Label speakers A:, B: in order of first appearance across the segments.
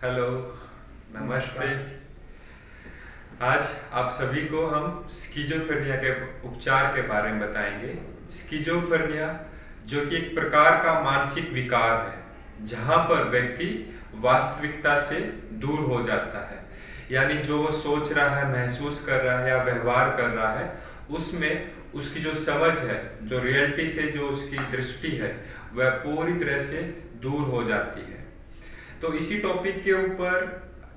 A: Hello, नमस्ते। आज आप सभी को हम स्किज़ोफ्रेनिया के उपचार के बारे में बताएंगे। स्किज़ोफ्रेनिया जो कि एक प्रकार का मानसिक विकार है, जहाँ पर व्यक्ति वास्तविकता से दूर हो जाता है। यानी जो वो सोच रहा है, महसूस कर रहा है या व्यवहार कर रहा है, उसमें उसकी जो समझ है, जो रियलिटी से जो उसकी दृष्टि है, वह पूरी तरह से दूर हो जाती है। तो इसी टॉपिक के ऊपर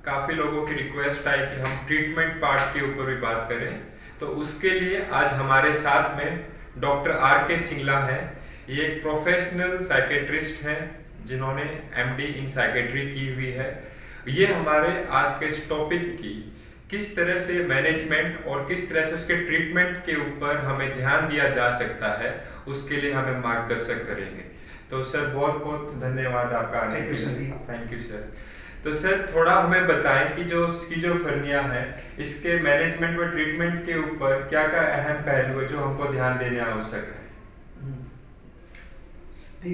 A: काफ़ी लोगों की रिक्वेस्ट आई कि हम ट्रीटमेंट पार्ट के ऊपर भी बात करें। तो उसके लिए आज हमारे साथ में डॉक्टर R.K. सिंगला हैं। ये एक प्रोफेशनल साइकेट्रिस्ट हैं जिन्होंने MD इन साइकेट्री की हुई है। ये हमारे आज के इस टॉपिक की किस तरह से मैनेजमेंट और किस तरह से उसके ट्रीटमेंट के ऊपर हमें ध्यान दिया जा सकता है, उसके लिए हमें मार्गदर्शन करेंगे। तो सर बहुत बहुत धन्यवाद आपका आने के लिए। Thank you sir. तो सर थोड़ा हमें बताएं कि जो स्किज़ोफ्रेनिया है, इसके मैनेजमेंट व ट्रीटमेंट के ऊपर क्या क्या अहम पहलू है जो हमको ध्यान देने आवश्यक है।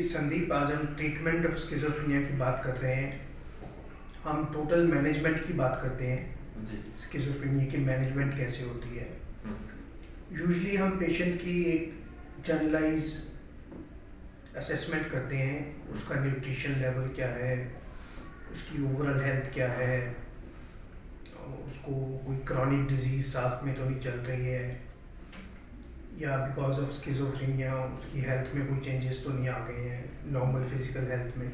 B: संदीप, आज हम ट्रीटमेंट ऑफ स्किज़ोफ्रेनिया की बात कर रहे हैं। हम टोटल मैनेजमेंट की बात करते हैं जी। स्किज़ोफ्रेनिया की मैनेजमेंट कैसे होती है। यूजुअली हम पेशेंट की एक जनरलाइज असेसमेंट करते हैं, उसका न्यूट्रिशन लेवल क्या है, उसकी ओवरऑल हेल्थ क्या है, उसको कोई क्रॉनिक डिजीज सांस में तो नहीं चल रही है, या बिकॉज ऑफ स्किज़ोफ्रेनिया उसकी हेल्थ में कोई चेंजेस तो नहीं आ गए हैं नॉर्मल फिजिकल हेल्थ में।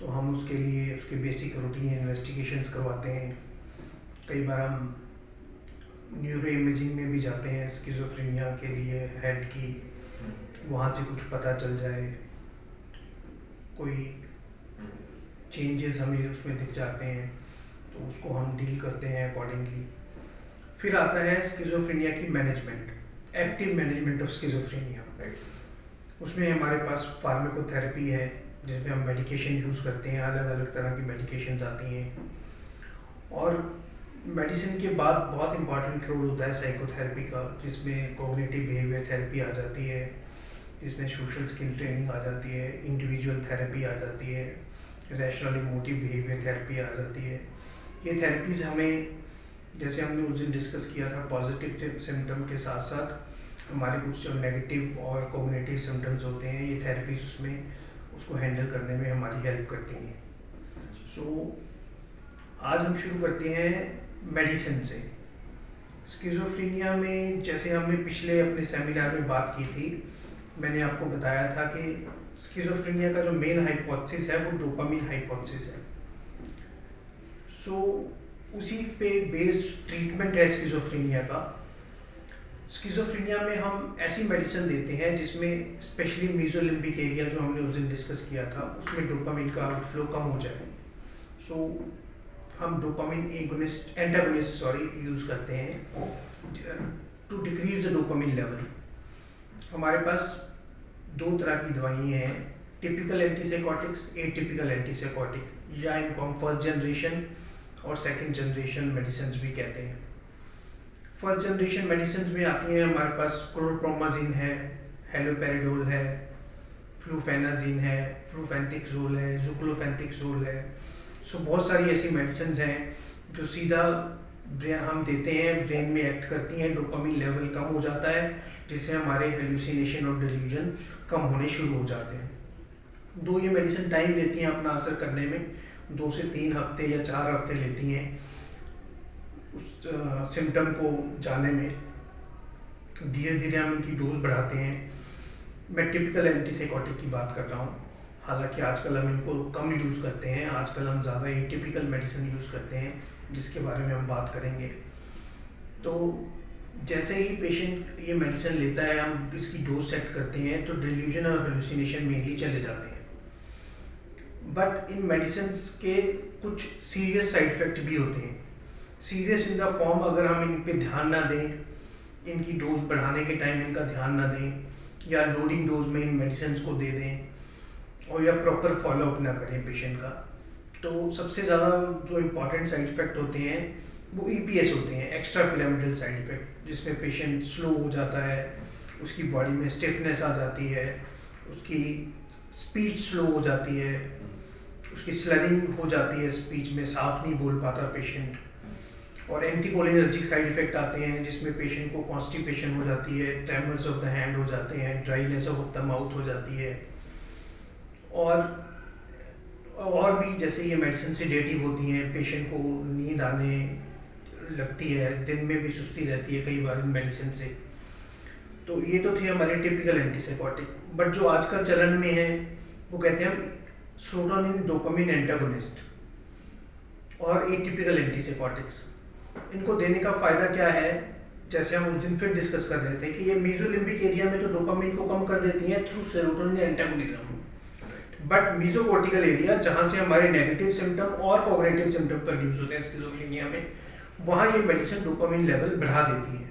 B: तो हम उसके लिए उसके बेसिक रूटीन इन्वेस्टिगेशंस करवाते हैं। कई बार हम न्यूरो इमेजिंग में भी जाते हैं स्किज़ोफ्रेनिया के लिए हेड की, वहाँ से कुछ पता चल जाए, कोई चेंजेस हमें उसमें दिख जाते हैं तो उसको हम डील करते हैं अकॉर्डिंगली। फिर आता है स्किज़ोफ्रेनिया की management, active management of schizophrenia. उसमें हमारे पास फार्माकोथेरेपी है जिसमें हम मेडिकेशन यूज़ करते हैं, अलग अलग तरह की मेडिकेशंस आती हैं। और मेडिसिन के बाद बहुत इंपॉर्टेंट रोल होता है साइकोथेरेपी का, जिसमें कोग्निटिव बिहेवियर थेरेपी आ जाती है, जिसमें सोशल स्किल ट्रेनिंग आ जाती है, इंडिविजुअल थेरेपी आ जाती है, रैशनल इमोटिव बिहेवियर थेरेपी आ जाती है। ये थेरेपीज़ हमें, जैसे हमने उस दिन डिस्कस किया था, पॉजिटिव सिम्टम के साथ साथ हमारे कुछ जो नेगेटिव और कोग्निटिव सिम्टम्स होते हैं, ये थेरेपीज उसमें उसको हैंडल करने में हमारी हेल्प करती हैं। सो आज हम शुरू करते हैं मेडिसिन से। स्किज़ोफ्रेनिया में जैसे हमने पिछले अपने सेमिनार में बात की थी, मैंने आपको बताया था कि स्किज़ोफ्रेनिया का जो मेन हाइपोथेसिस है वो डोपामिन हाइपोथेसिस है। सो उसी पे बेस्ड ट्रीटमेंट है स्किज़ोफ्रेनिया का। स्किज़ोफ्रेनिया में हम ऐसी मेडिसिन देते हैं जिसमें स्पेशली मीज़ोलिम्बिक एरिया जो हमने उस दिन डिस्कस किया था, उसमें डोपामिन का आउटफ्लो कम हो जाए। सो हम डोपामिन एंटागोनिस्ट यूज़ करते हैं to decrease the dopamine level. हमारे पास दो तरह की दवाइयाँ हैं, टिपिकल एंटीसाइकोटिक्स, एटिपिकल एंटीसाइकोटिक, या इनको हम फर्स्ट जनरेशन और सेकंड जनरेशन मेडिसिन भी कहते हैं। फर्स्ट जनरेशन मेडिसिन में आती हैं हमारे पास क्लोरप्रोमाजिन है, हेलोपेरिडोल है, फ्लूफेनाजिन है, फ्लूफेंटिक्सोल है, जुक्लोफेंटिक्सोल है। सो बहुत सारी ऐसी मेडिसिन हैं जो सीधा हम देते हैं, ब्रेन में एक्ट करती हैं, डोपामिन लेवल कम हो जाता है, जिससे हमारे हेल्यूसिनेशन और डिल्यूजन कम होने शुरू हो जाते हैं। दो ये मेडिसिन टाइम लेती हैं अपना असर करने में, 2 से 3 हफ्ते या 4 हफ्ते लेती हैं उस सिम्टम को जाने में। धीरे धीरे हम इनकी डोज बढ़ाते हैं। मैं टिपिकल एंटीसाइकोटिक की बात कर रहा हूँ, हालांकि आजकल हम इनको कम यूज़ करते हैं, आजकल हम ज़्यादा एटिपिकल मेडिसिन यूज़ करते हैं, जिसके बारे में हम बात करेंगे। तो जैसे ही पेशेंट ये मेडिसिन लेता है, हम इसकी डोज सेट करते हैं, तो डिल्यूजन और हेलुसिनेशन मेनली चले जाते हैं। बट इन मेडिसिन के कुछ सीरियस साइड इफेक्ट भी होते हैं। सीरियस इन द फॉर्म, अगर हम इन पे ध्यान ना दें, इनकी डोज बढ़ाने के टाइम इनका ध्यान ना दें, या लोडिंग डोज में इन मेडिसिन को दे दें, और या प्रॉपर फॉलोअप ना करें पेशेंट का, तो सबसे ज़्यादा जो इम्पॉर्टेंट साइड इफेक्ट होते हैं वो EPS होते हैं, एक्स्ट्रा पिरामिडल साइड इफेक्ट, जिसमें पेशेंट स्लो हो जाता है, उसकी बॉडी में स्टिफनेस आ जाती है, उसकी स्पीच स्लो हो जाती है, उसकी स्लरिंग हो जाती है, स्पीच में साफ नहीं बोल पाता पेशेंट, और एंटीकोलिनर्जिक साइड इफेक्ट आते हैं जिसमें पेशेंट को कॉन्स्टिपेशन हो जाती है, ट्रेमर्स ऑफ द हैंड हो जाते हैं, ड्राइनेस ऑफ द माउथ हो जाती है, और भी जैसे ये मेडिसिन सेडेटिव होती हैं, पेशेंट को नींद आने लगती है, दिन में भी सुस्ती रहती है कई बार इन मेडिसिन से। तो ये तो थे हमारे टिपिकल एंटीसाइकोटिक। बट जो आजकल चलन में है वो कहते हैं हम सेरोटोनिन डोपामिन एंटागोनिस्ट और एटिपिकल एंटीसाइकोटिक्स। इनको देने का फायदा क्या है, जैसे हम उस दिन फिर डिस्कस कर रहे थे कि ये मेसोलिम्बिक एरिया में तो डोपामिन को कम कर देती हैं through serotonin antagonism, but mesocortical area जहां से हमारे नेगेटिव सिम्टम और कॉग्निटिव सिम्टम प्रोड्यूस होते हैं स्किज़ोफ्रेनिया में, वहां ये मेडिसिन डोपामिन लेवल बढ़ा देती है।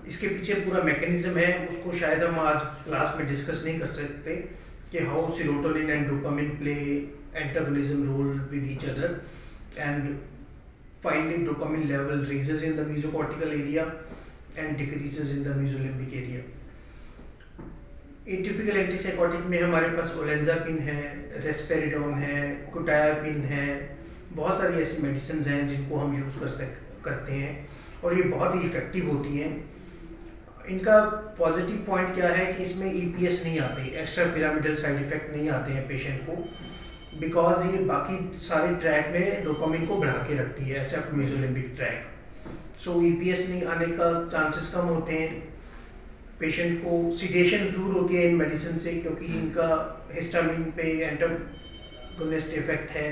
B: इसके पीछे पूरा मैकेनिज्म है, उसको शायद हम आज क्लास में डिस्कस नहीं कर सकते कि how serotonin and dopamine play antagonism role with each other, and finally dopamine level raises in the mesocortical area and decreases in the mesolimbic area. Atypical antipsychotic में हमारे पास ओलेंजापिन है, रेस्पेरिडोन है, कुटायापिन है, बहुत सारी ऐसी मेडिसिन हैं जिनको हम यूज़ करते हैं और ये बहुत ही इफेक्टिव होती हैं। इनका पॉजिटिव पॉइंट क्या है कि इसमें EPS नहीं आते, एक्स्ट्रा पिरामिडल साइड इफेक्ट नहीं आते हैं पेशेंट को, बिकॉज ये बाकी सारे ट्रैक में डोपामिन को बढ़ा के रखती है, एक्सेप्ट मेसोलिम्बिक ट्रैक। सो EPS नहीं आने का चांसेस कम होते हैं। पेशेंट को सिडेशन जरूर होती है इन मेडिसिन से, क्योंकि इनका हिस्टामिन पे एंटागोनिस्ट इफेक्ट है,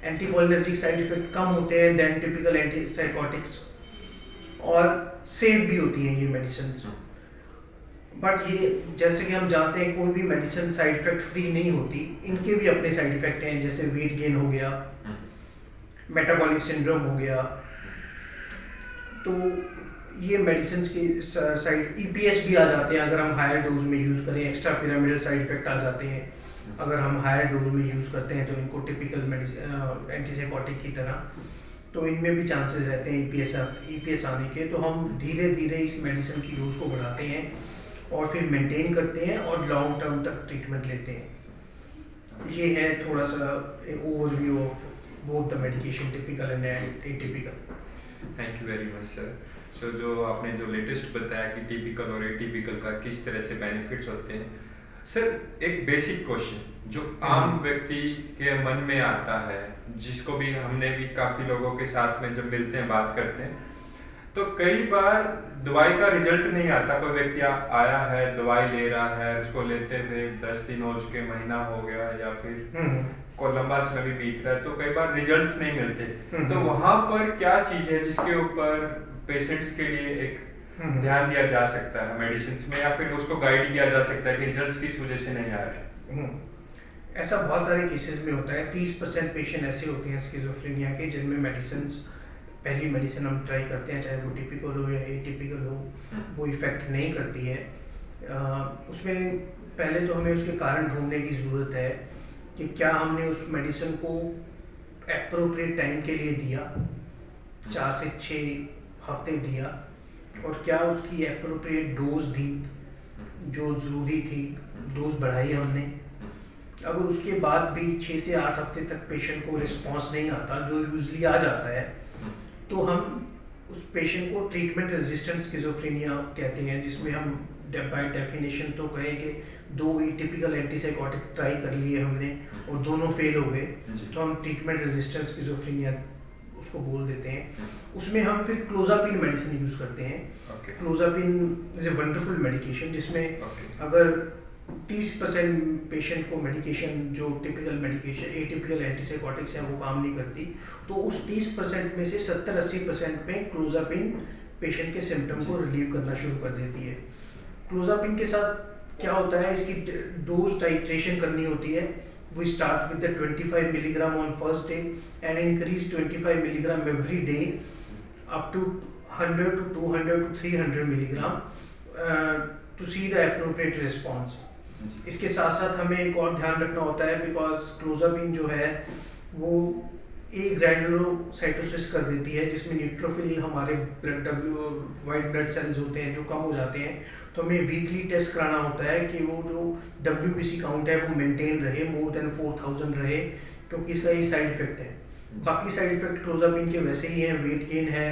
B: एंटीकोलिनर्जिक साइड इफेक्ट कम होते हैं देन टिपिकल एंटीसाइकोटिक्स, और सेफ भी होती हैं ये मेडिसिन। बट ये जैसे कि हम जानते हैं कोई भी मेडिसिन साइड इफेक्ट फ्री नहीं होती, इनके भी अपने साइड इफेक्ट हैं, जैसे वेट गेन हो गया, मेटाबॉलिक सिंड्रोम हो गया। तो ये मेडिसिन के साइड EPS भी आ जाते हैं अगर हम हायर डोज में यूज़ करें, एक्स्ट्रा पिरामिडल साइड इफेक्ट आ जाते हैं अगर हम हायर डोज में यूज़ करते हैं, तो इनको टिपिकल एंटीसाइकोटिक की तरह, तो इनमें भी चांसेस रहते हैं EPS आने के। तो हम धीरे धीरे इस मेडिसिन की डोज को बढ़ाते हैं और फिर मेंटेन करते हैं और लॉन्ग टर्म तक ट्रीटमेंट लेते हैं। ये है थोड़ा सा overview of both the medication, typical and atypical.
A: Thank you very much sir. So जो आपने जो लेटेस्ट बताया कि टिपिकल और एटिपिकल का किस तरह से बेनिफिट्स होते हैं, सर एक बेसिक क्वेश्चन जो आम व्यक्ति के मन में आता है, जिसको भी हमने भी काफ़ी लोगों के साथ में जब मिलते हैं बात करते हैं, तो कई बार दवाई का रिजल्ट नहीं आता। कोई व्यक्ति आया है, दवाई ले रहा है, उसको लेते हुए 10 दिन हो चुके, महीना हो गया, या फिर को लंबा समय भी बीत रहा है, तो कई बार रिजल्ट्स नहीं मिलते। तो वहां पर क्या चीज है जिसके ऊपर पेशेंट्स के लिए एक ध्यान दिया जा सकता है मेडिसिन में, या फिर उसको गाइड किया जा सकता है कि रिजल्ट्स किस वजह से नहीं आ रहे?
B: ऐसा बहुत सारे केसेस में होता है। 30% पेशेंट ऐसे होते हैं स्किज़ोफ्रेनिया के जिनमें मेडिसिन, पहली मेडिसिन हम ट्राई करते हैं, चाहे वो टिपिकल हो या एटिपिकल हो, वो इफेक्ट नहीं करती है। उसमें पहले तो हमें उसके कारण ढूंढने की ज़रूरत है कि क्या हमने उस मेडिसिन को एप्रोप्रिएट टाइम के लिए दिया, 4 से 6 हफ्ते दिया, और क्या उसकी एप्रोप्रिएट डोज दी जो ज़रूरी थी, डोज बढ़ाई हमने। अगर उसके बाद भी 6 से 8 हफ्ते तक पेशेंट को रिस्पॉन्स नहीं आता, जो यूजली आ जाता है, तो हम उस पेशेंट को ट्रीटमेंट रेजिस्टेंट स्किज़ोफ्रेनिया कहते हैं, जिसमें हम बाय डेफिनेशन तो कहें कि 2 एटिपिकल एंटीसाइकोटिक ट्राई कर लिए हमने और दोनों फेल हो गए, तो हम ट्रीटमेंट रेजिस्टेंट स्किज़ोफ्रेनिया उसको बोल देते हैं। उसमें हम फिर क्लोज़ापिन मेडिसिन यूज़ करते हैं। क्लोज़ापिन इज़ ए वंडरफुल मेडिकेशन, जिसमें अगर 30% पेशेंट को मेडिकेशन जो टिपिकल मेडिकेशन एटिपिकल एंटीसाइकोटिक्स हैं वो काम नहीं करती, तो उस 30% में से 70-80% में क्लोज़ापिन पेशेंट के सिम्टम को रिलीव करना शुरू कर देती है। क्लोज़ापिन के साथ क्या होता है, इसकी डोज टाइट्रेशन करनी होती है। We start with the 25 milligram on first day and increase 25 milligram every day up to 100 to 200 to 300 milligram to see the appropriate response. इसके साथ साथ हमें एक और ध्यान रखना होता है, बिकॉज क्लोज़ापिन जो है वो ग्रैन्युलोसाइटोसिस कर देती है, जिसमें न्यूट्रोफिल हमारे वाइट ब्लड सेल्स होते हैं जो कम हो जाते हैं। तो हमें वीकली टेस्ट कराना होता है कि वो जो WBC काउंट है वो मेंटेन रहे, मोर देन 4000 रहे, क्योंकि इसका ये साइड इफेक्ट है। बाकी साइड इफेक्ट क्लोजापिन के वैसे ही हैं, वेट गेन है,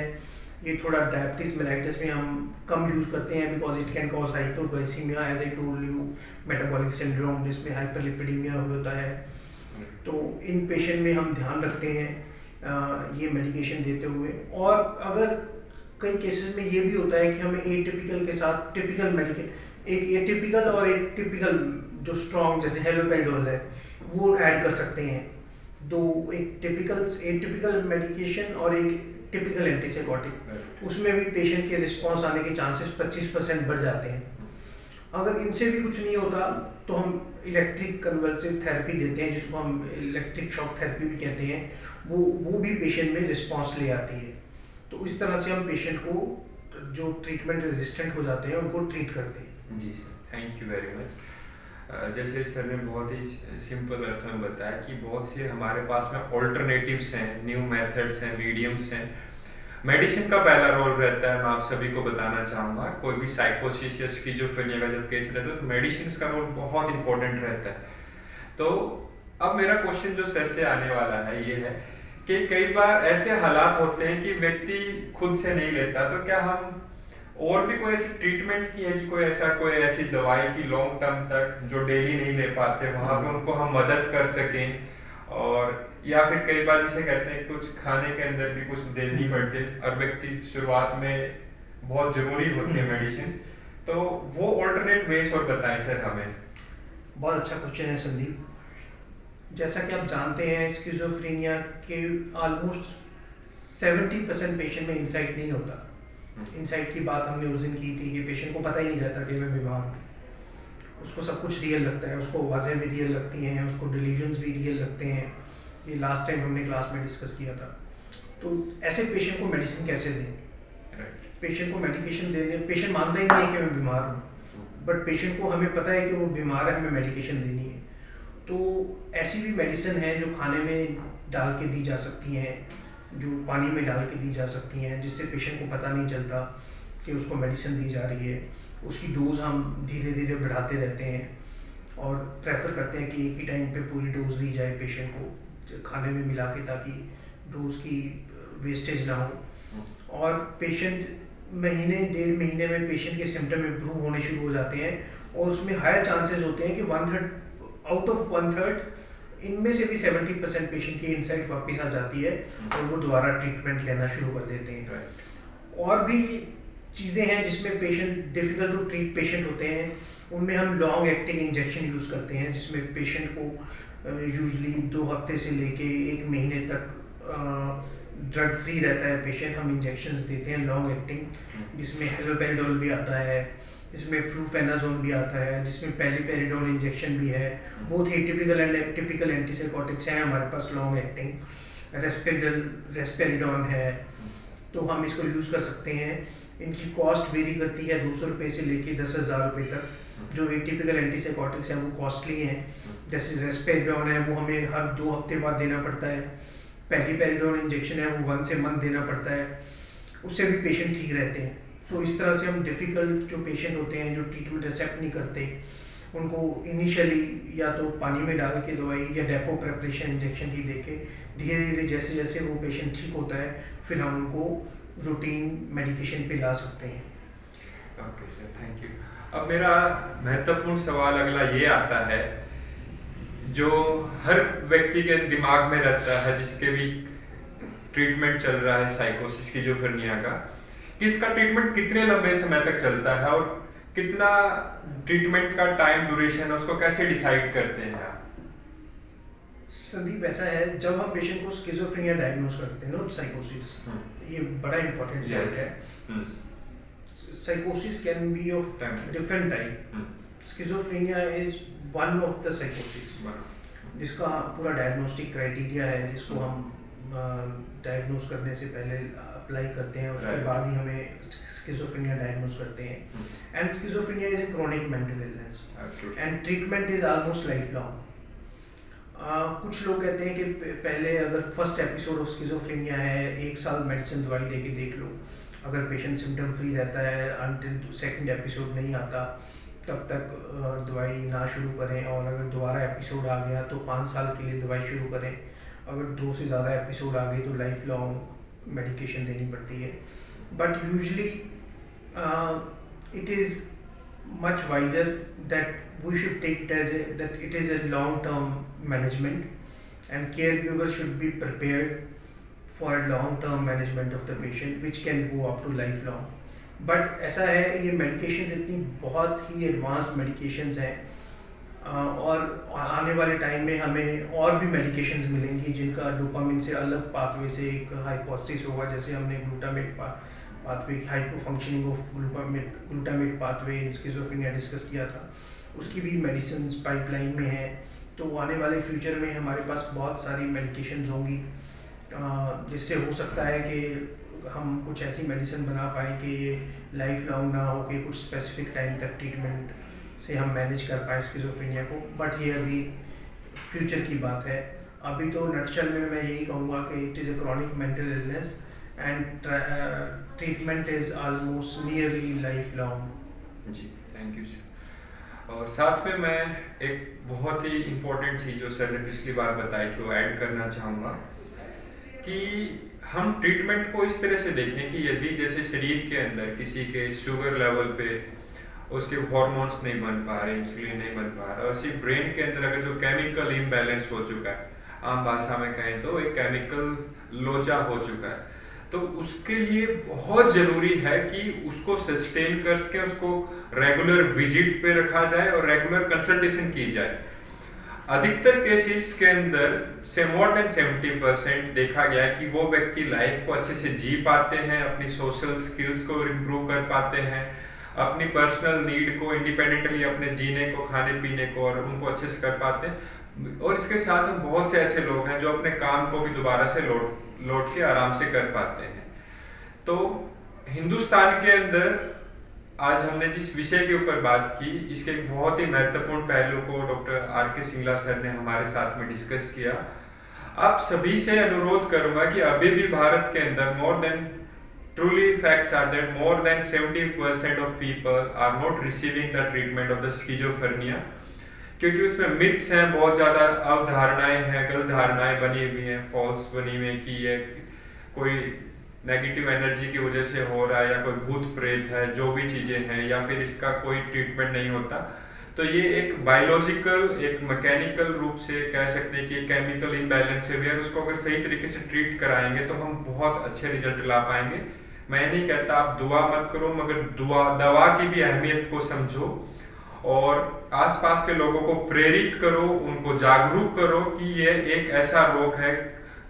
B: ये थोड़ा डायबिटीज मेलाइटिस में हम कम यूज़ करते हैं because it can cause hypoglycaemia as I told you, metabolic syndrome जिसमें हाइपरलिपिडीमिया होता है। तो इन पेशेंट में हम ध्यान रखते हैं ये मेडिकेशन देते हुए। और अगर कई केसेस में ये भी होता है कि हमें एटिपिकल के साथ टिपिकल मेडिकेशन, एक एटिपिकल और एक टिपिकल जो स्ट्रॉन्ग जैसे हेलोपेरिडोल है वो ऐड कर सकते हैं। दो, एक एटिपिकल मेडिकेशन और एक टिपिकल एंटीसाइकोटिक, उसमें भी पेशेंट के रिस्पॉन्स आने के चांसेस 25% बढ़ जाते हैं। अगर इनसे भी कुछ नहीं होता तो हम इलेक्ट्रिक कन्वल्सिव थेरेपी देते हैं, जिसको हम इलेक्ट्रिक शॉक थेरेपी भी कहते हैं। वो भी पेशेंट में रिस्पॉन्स ले आती है। तो इस तरह से हम पेशेंट को जो ट्रीटमेंट रेजिस्टेंट हो जाते हैं उनको ट्रीट करते हैं।
A: जी sir, thank you very much. जैसे सर ने बहुत ही सिंपल अर्थ में बताया कि बहुत से हमारे पास में ऑल्टरनेटिव्स हैं, न्यू मेथड्स हैं, मीडियम्स हैं। मेडिसिन का पहला रोल रहता है, मैं आप सभी को बताना चाहूँगा, कोई भी साइकोसिस या स्किज़ोफ्रेनिया का जब केस रहता है तो मेडिसिन का रोल बहुत इंपॉर्टेंट रहता है। तो अब मेरा क्वेश्चन जो सर से आने वाला है ये है कि कई बार ऐसे हालात होते हैं कि व्यक्ति खुद से नहीं लेता, तो क्या हम और भी कोई ऐसी ट्रीटमेंट की है कि कोई ऐसी दवाई की लॉन्ग टर्म तक जो डेली नहीं ले पाते वहाँ पे उनको हम मदद कर सकें? और या फिर कई बार जिसे कहते हैं कुछ खाने के अंदर भी कुछ देनी पड़ते और व्यक्ति शुरुआत में बहुत जरूरी होती है मेडिसिन, तो वो ऑल्टरनेट वेज और बताएं सर हमें।
B: बहुत अच्छा क्वेश्चन है संदीप। जैसा कि आप जानते हैं स्किज़ोफ्रेनिया के ऑलमोस्ट 70% पेशेंट में इंसाइट नहीं होता। इंसाइट की बात हमने उस दिन की थी कि पेशेंट को पता ही नहीं रहता कि मैं बीमार हूँ, उसको सब कुछ रियल लगता है, उसको आवाज़ें भी रियल लगती हैं, उसको डिल्यूजन्स भी रियल लगते हैं। ये लास्ट टाइम हमने क्लास में डिस्कस किया था। तो ऐसे पेशेंट को मेडिसिन कैसे दें? पेशेंट को मेडिकेशन देने, पेशेंट मानता ही नहीं है कि मैं बीमार हूँ, बट पेशेंट को हमें पता है कि वो बीमार है, हमें मेडिकेशन देनी है। तो ऐसी भी मेडिसिन है जो खाने में डाल के दी जा सकती हैं, जो पानी में डाल के दी जा सकती हैं, जिससे पेशेंट को पता नहीं चलता कि उसको मेडिसिन दी जा रही है। उसकी डोज हम धीरे धीरे बढ़ाते रहते हैं और प्रेफर करते हैं कि एक ही टाइम पे पूरी डोज दी जाए पेशेंट को खाने में मिला के, ताकि डोज की वेस्टेज ना हो। और पेशेंट महीने 1.5 महीने में पेशेंट के सिम्टम इम्प्रूव होने शुरू हो जाते हैं और उसमें हायर चांसेस होते हैं कि 1/3 आउट ऑफ 1/3 इनमें से भी 70% पेशेंट की इनसाइट वापस आ जाती है और वो दोबारा ट्रीटमेंट लेना शुरू कर देते हैं। और भी चीज़ें हैं जिसमें patient difficult to treat patient होते हैं, उनमें हम लॉन्ग एक्टिंग इंजेक्शन यूज़ करते हैं, जिसमें पेशेंट को यूजली 2 हफ्ते से लेके 1 महीने तक ड्रग फ्री रहता है पेशेंट। हम इंजेक्शंस देते हैं लॉन्ग एक्टिंग, जिसमें हेलोपेरिडोल भी आता है, इसमें फ्लूफेनाजोन भी आता है, जिसमें पेलिपेरिडोल इंजेक्शन भी है। Both atypical and typical antipsychotics हैं हमारे पास लॉन्ग एक्टिंग। रेस्पेरिडोन है, तो हम इसको यूज़ कर सकते हैं। इनकी कॉस्ट वेरी करती है 200 रुपये से लेके 10,000 रुपये तक। जो एटिपिकल एंटीसाइकोटिक्स हैं वो कॉस्टली हैं, जैसे रेस्पेरिडोन है वो हमें हर 2 हफ्ते बाद देना पड़ता है। पेलिपेरिडोल इंजेक्शन है वो 1 मंथ देना पड़ता है, उससे भी पेशेंट ठीक रहते हैं। तो इस तरह से हम डिफ़िकल्ट जो पेशेंट होते हैं जो ट्रीटमेंट एक्सेप्ट नहीं करते, उनको इनिशियली या तो पानी में डाल के दवाई या डेपो प्रेपरेशन इंजेक्शन ही देके धीरे धीरे जैसे जैसे वो पेशेंट ठीक होता है फिर हम उनको रूटीन मेडिकेशन पे ला सकते हैं।
A: Okay sir, thank you. अब मेरा महत्वपूर्ण सवाल अगला ये आता है जो हर व्यक्ति के दिमाग में रहता है जिसके भी ट्रीटमेंट चल रहा है साइकोसिस स्किज़ोफ्रेनिया का, कि इसका ट्रीटमेंट कितने लंबे समय तक चलता है और कितना ट्रीटमेंट का टाइम ड्यूरेशन है, उसको कैसे डिसाइड करते हैं आप?
B: संदीप, ऐसा है जब हम पेशेंट को स्किज़ोफ्रेनिया डायग्नोज करते हैं, नॉट साइकोसिस, ये बड़ा इंपॉर्टेंट पॉइंट है। साइकोसिस can be of different type. Schizophrenia is one of the साइकोसिस जिसका पूरा डायग्नोस्टिक क्राइटेरिया है, जिसको हम डायग्नोज करने से पहले अप्लाई करते हैं, उसके बाद ही हमें स्किज़ोफ्रेनिया डायग्नोज करते हैं। And schizophrenia is a chronic mental illness and treatment is almost life long. कुछ लोग कहते हैं कि पहले अगर फर्स्ट एपिसोड ऑफ स्किज़ोफ्रेनिया है 1 साल मेडिसिन दवाई दे के देख लो, अगर पेशेंट सिम्टम फ्री रहता है अनटिल सेकंड एपिसोड नहीं आता तब तक दवाई ना शुरू करें, और अगर दोबारा एपिसोड आ गया तो 5 साल के लिए दवाई शुरू करें, अगर 2 से ज़्यादा एपिसोड आ गए तो लाइफ लॉन्ग मेडिकेशन देनी पड़ती है। But usually it is much wiser that we should take it as that it is a long term management, and caregivers should be prepared for a long term management of the patient which can go up to lifelong. But ऐसा है ये medications इतनी बहुत ही advanced medications हैं, और आने वाले time में हमें और भी मेडिकेशंस मिलेंगी जिनका डोपामिन से अलग पाथवे से एक हाइपोथेसिस होगा, जैसे हमने ग्लूटामेट पाथवे की hypo functioning of glutamate pathway in schizophrenia discuss किया था, उसकी भी मेडिसिन पाइपलाइन में है। तो आने वाले फ्यूचर में हमारे पास बहुत सारी मेडिकेशंस होंगी जिससे हो सकता है कि हम कुछ ऐसी मेडिसिन बना पाएँ कि ये लाइफ लॉन्ग ना हो कि कुछ स्पेसिफिक टाइम तक ट्रीटमेंट से हम मैनेज कर पाएँ स्किज़ोफ्रेनिया को। बट ये अभी फ्यूचर की बात है। अभी तो नटशल में मैं यही कहूँगा कि it is a chronic mental illness and treatment is almost nearly life long.
A: जी, थैंक यू सर। और साथ में मैं एक बहुत ही इम्पोर्टेंट चीज़ जो सर ने पिछली बार बताई थी वो ऐड करना चाहूँगा कि हम ट्रीटमेंट को इस तरह से देखें कि यदि जैसे शरीर के अंदर किसी के शुगर लेवल पे उसके हार्मोन्स नहीं बन पा रहे, इंसुलिन नहीं बन पा रहा, उसी ब्रेन के अंदर अगर जो केमिकल इम्बैलेंस हो चुका है, आम भाषा में कहें तो एक केमिकल लोचा हो चुका है, तो उसके लिए बहुत जरूरी है कि उसको सस्टेन कर सके, उसको रेगुलर विजिट पे रखा जाए और रेगुलर कंसल्टेशन की जाए। अधिकतर केसेस के अंदर से मोर देन 70% देखा गया है कि वो व्यक्ति लाइफ को अच्छे से जी पाते हैं, अपनी सोशल स्किल्स को इम्प्रूव कर पाते हैं, अपनी पर्सनल नीड को इंडिपेंडेंटली अपने जीने को, खाने पीने को और उनको अच्छे से कर पाते हैं। और इसके साथ हम बहुत से ऐसे लोग हैं जो अपने काम को भी दोबारा से लौट के आराम से कर पाते हैं। तो हिंदुस्तान के अंदर आज हमने जिस विषय के ऊपर बात की, इसके एक बहुत ही महत्वपूर्ण पहलू को डॉक्टर R.K. सिंगला सर ने हमारे साथ में डिस्कस किया। आप सभी से अनुरोध करूंगा कि अभी भी भारत के अंदर truly facts are that more than 70% of people are not receiving the treatment of the schizophrenia, क्योंकि उसमें मिथ्स हैं, बहुत ज्यादा अवधारणाएं हैं, गलत धारणाएं बनी हुई हैं, फॉल्स बनी हुई हैं कि ये कोई नेगेटिव एनर्जी की वजह से हो रहा है या कोई भूत प्रेत है, जो भी चीजें हैं, या फिर इसका कोई ट्रीटमेंट नहीं होता। तो ये एक बायोलॉजिकल, एक मैकेनिकल रूप से कह सकते हैं कि केमिकल इम्बैलेंस है, अगर उसको अगर सही तरीके से ट्रीट कराएंगे तो हम बहुत अच्छे रिजल्ट ला पाएंगे। मैं नहीं कहता आप दुआ मत करो, मगर दवा की भी अहमियत को समझो और आसपास के लोगों को प्रेरित करो, उनको जागरूक करो कि ये एक ऐसा रोग है,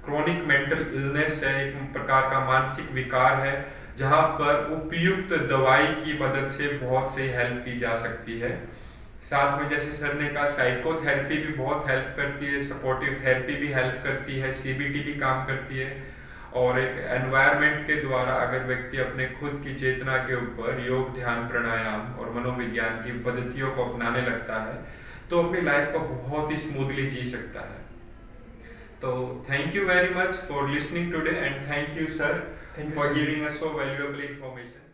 A: क्रोनिक मेंटल इलनेस है, एक प्रकार का मानसिक विकार है, जहां पर उपयुक्त दवाई की मदद से बहुत से हेल्प की जा सकती है। साथ में जैसे सर ने कहा, साइकोथेरेपी भी बहुत हेल्प करती है, सपोर्टिव थेरेपी भी हेल्प करती है, CBT भी काम करती है। और एक एनवायरनमेंट के द्वारा अगर व्यक्ति अपने खुद की चेतना के ऊपर योग, ध्यान, प्राणायाम और मनोविज्ञान की पद्धतियों को अपनाने लगता है तो अपनी लाइफ को बहुत ही स्मूथली जी सकता है। तो thank you very much for listening today and thank you sir for giving us so valuable information.